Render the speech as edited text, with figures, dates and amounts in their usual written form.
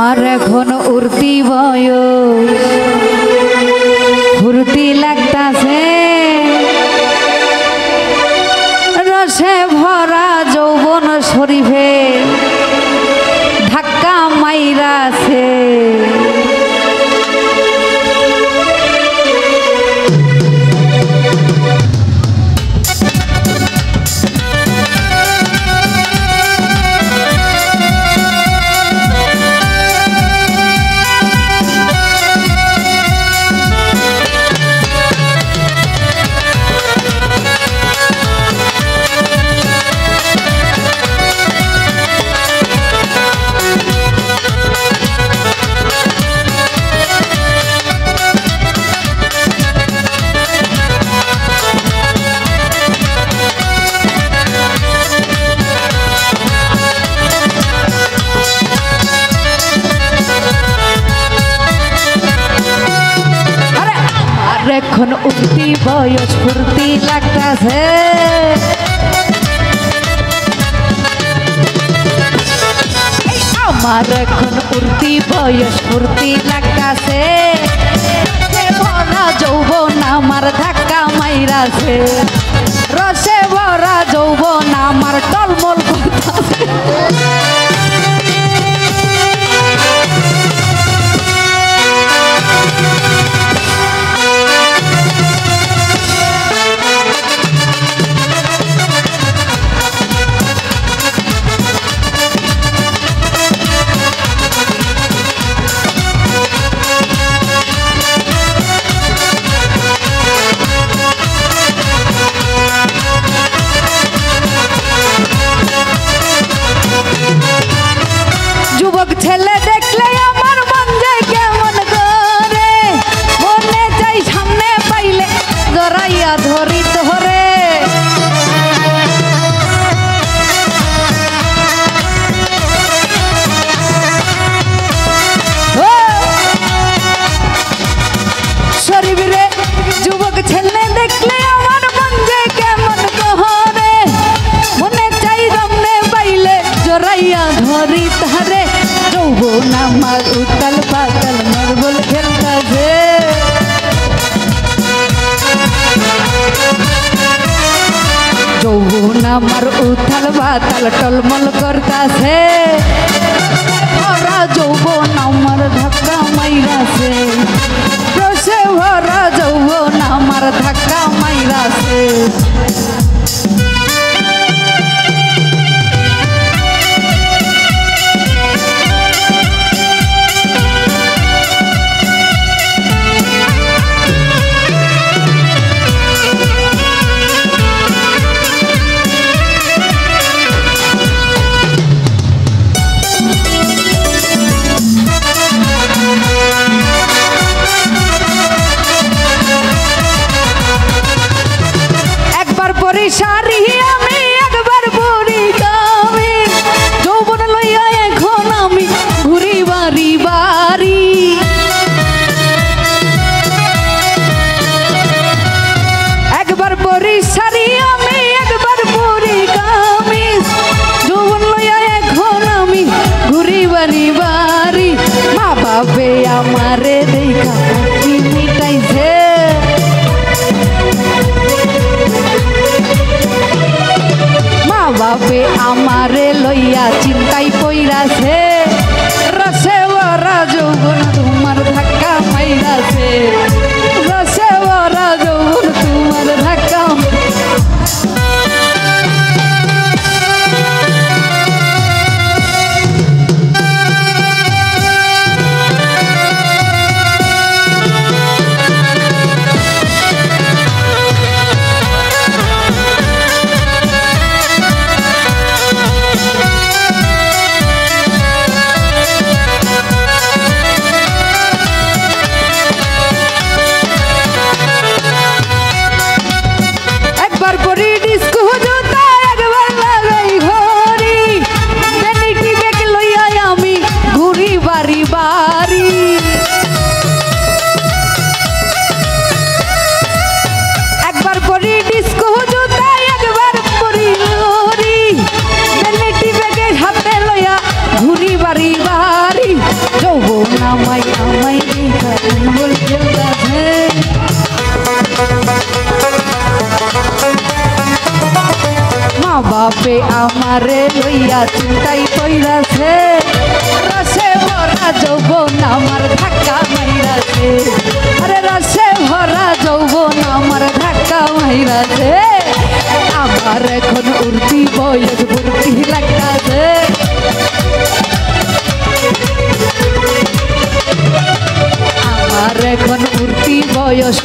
আমার এখন উর্তি বয়স ফুর্তি লাগতাছে রসে ভরা যৌবন শরীফে ধাক্কা মাইরাছে এখন উঠতি বয়স ফুর্তি লাগতাছে আমার এখন উঠতি বয়স ফুর্তি লাগতাছে ভরা যৌবন আমার ধাক্কা মাইরাছে রসে ভরা যৌবন আমার টলমল করতাছে ছেলে দেখলে আমার মন যায় কেমন করে মনে চাই সামনে পাইলে জড়াইয়া ধরি ধরে শরীরে যুবক ছেলে দেখলে আমার মন যায় কেমন করে মনে চাই সামনে পাইলে জড়াইয়া ধরি ধরে যৌবন আমার উতাল পাতাল মার্বল খেলতাছে যৌবন আমার উতাল পাতাল টলমল করতাছে ভরা যৌবন আমার ধাক্কা মাইরাছে রসে ভরা যৌবন আমার ধাক্কা মাইরাছে সারি আমি একবার বুড়ি গামি যৌবন লইয়া এখন আমি ঘুরি বাড়ি বাড়ি একবার পরি সারি আমি একবার বুড়ি গামি যৌবন লইয়া এখন আমি ঘুরি বাড়ি বাড়ি মা বাপে আমারে দেখা মিটাইছে বাপে আমারে লইয়া চিন্তাই পইরাছে রসে ভরা যৌবন তোমার ধাক্কা মাইরাছে রসে ভরা যৌবন তোমার ধাক্কা বাড়ি বাড়ি যৌবন আমায় আমায় বল খেলতেছে মা বাপে আমারে লইয়া চিন্তাই কইরাছে রসে ভরা যৌবন আমার ধাক্কা মাইরাছে আরে রসে ভরা যৌবন আমার ধাক্কা মাইরাছে আমার এখন উর্তি বয়স ভর্তি লাগতাছে আমার এখন উর্তি বয়স